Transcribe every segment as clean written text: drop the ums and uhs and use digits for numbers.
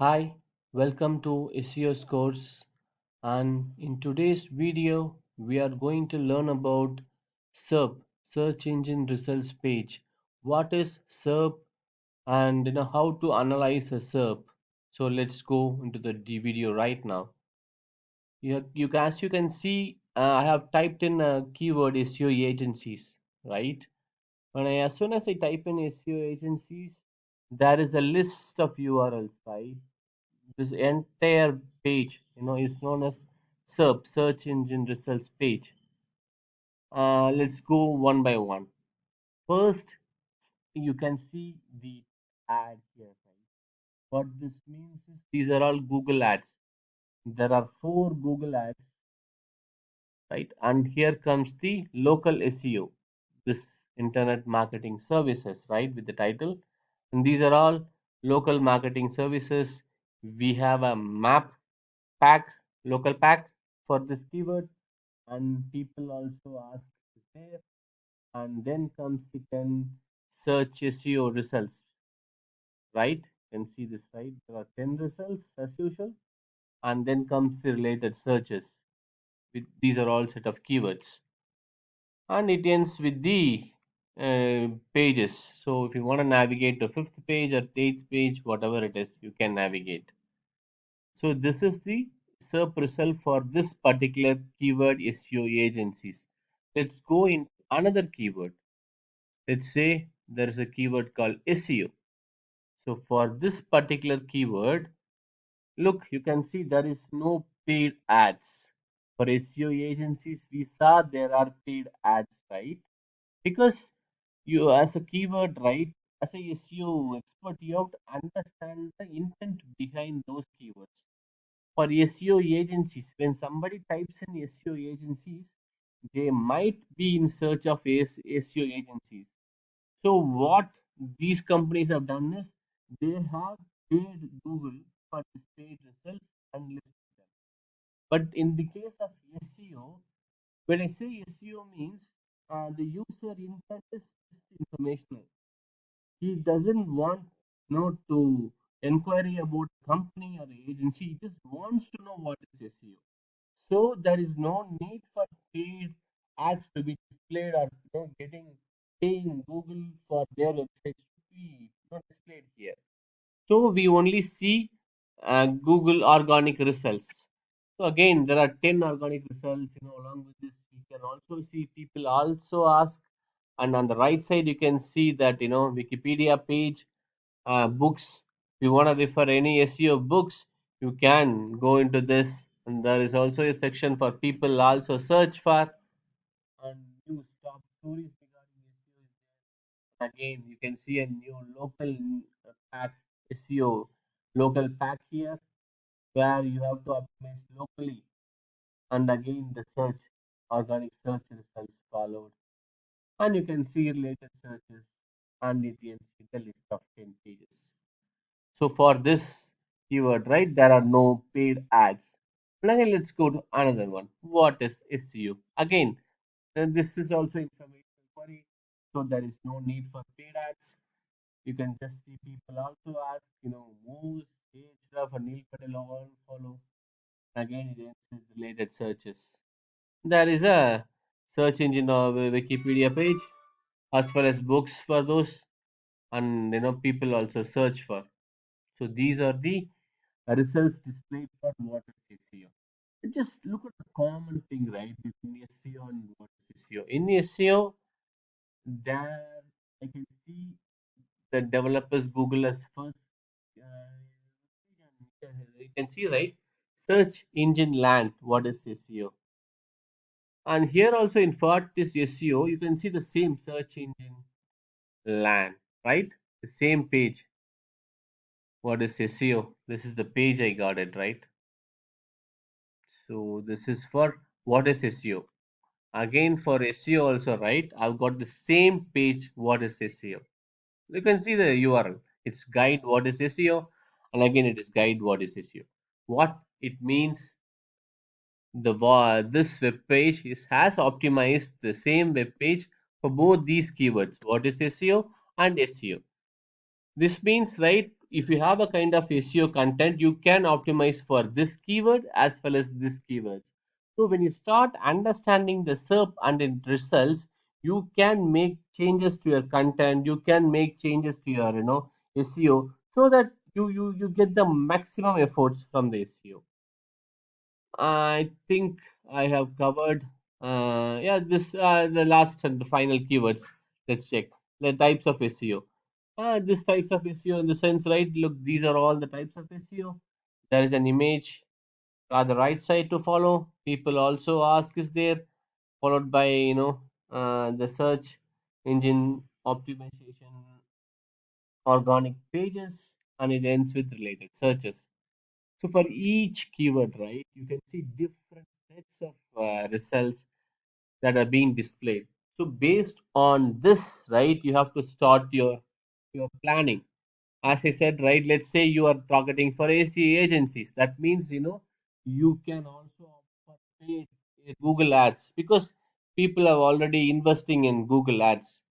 Hi, welcome to SEO's course, and in today's video we are going to learn about SERP, search engine results page. What is SERP and how to analyze a SERP. So let's go into the video right now. As you can see, I have typed in a keyword SEO agencies, right? As soon as I type in SEO agencies, there is a list of URLs, right? This entire page is known as SERP, search engine results page. Let's go one by one. First, you can see the ad here, right? What this means is these are all Google ads. There are four Google ads, right? And here comes the local SEO, this internet marketing services, right, with the title. And these are all local marketing services. We have a map pack, local pack for this keyword, and people also ask there. And then comes the 10 search SEO results, right? You can see this, right? There are 10 results as usual, and then comes the related searches. These are all set of keywords, and it ends with the pages. So if you want to navigate to fifth page or eighth page, whatever it is, you can navigate. So this is the SERP result for this particular keyword SEO agencies. Let's go in another keyword. Let's say there is a keyword called SEO. So for this particular keyword, look, you can see there is no paid ads. For SEO agencies, we saw there are paid ads, right? Because you, as a keyword, right, as a SEO expert, you have to understand the intent behind those keywords. For SEO agencies, when somebody types in SEO agencies, they might be in search of SEO agencies. So what these companies have done is they have paid Google for this paid results and listed them. But in the case of SEO, when I say SEO means the user intent is just informational. He doesn't want to inquiry about company or agency. He just wants to know what is SEO. So there is no need for paid ads to be displayed or getting paying Google for their websites to be displayed here. So we only see Google organic results. So again, there are 10 organic results. Along with this, we can also see people also ask, and on the right side you can see that Wikipedia page, books. If you want to refer any SEO books, you can go into this, and there is also a section for people also search for, and news top stories regarding SEO is there. Again, you can see a new local pack SEO local pack here, where you have to optimize locally, and again the search organic search results followed, and you can see related searches, and it ends with a list of 10 pages. So for this keyword, right, there are no paid ads. And again, let's go to another one. What is SEO? Again, this is also information query, so there is no need for paid ads. You can just see people also ask, moves, age, stuff, and Neil Patel all follow. Again, it ends with related searches. There is a search engine of a Wikipedia page as well as books for those, and people also search for. So these are the results displayed for what is SEO. Just look at the common thing, right, between SEO and what is SEO. In SEO, there I can see the developers Google as first. You can see, right, search engine land. What is SEO? And here also in what is SEO, you can see the same search engine land, right? The same page. What is SEO? This is the page I got it, right? So this is for what is SEO. Again for SEO also, right? I've got the same page. What is SEO? You can see the URL. It's guide what is SEO, and again it is guide what is SEO. What it means, this web page has optimized the same web page for both these keywords. What is SEO and SEO? This means, right? if you have a kind of SEO content, you can optimize for this keyword as well as this keywords. So when you start understanding the SERP and its results, you can make changes to your content, you can make changes to your SEO, so that you get the maximum efforts from the SEO. I think I have covered yeah, this the last and the final keywords. Let's check the types of SEO. This types of SEO in the sense, right? Look, these are all the types of SEO. There is an image on the right side to follow. People also ask is there, followed by the search engine optimization, organic pages, and it ends with related searches. So for each keyword, right, you can see different sets of results that are being displayed. So based on this, right, you have to start your planning. As I said, right, let's say you are targeting for AC agencies. That means you can also opt for paid Google ads, because people are already investing in Google ads.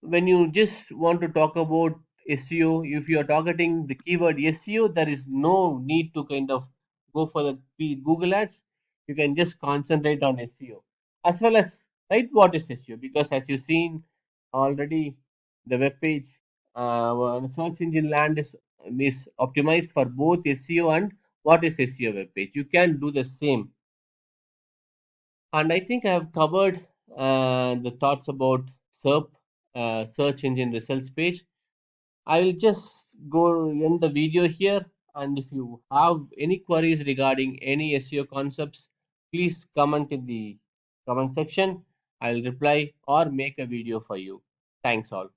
When you just want to talk about SEO, if you are targeting the keyword SEO, there is no need to kind of go for the Google ads. You can just concentrate on SEO as well as, right, what is SEO, because as you've seen already, the web page, search engine land is optimized for both SEO and what is SEO web page. You can do the same, and I think I have covered the thoughts about SERP, search engine results page. I will just go end the video here. And if you have any queries regarding any SEO concepts, please comment in the comment section. I'll reply or make a video for you. Thanks all.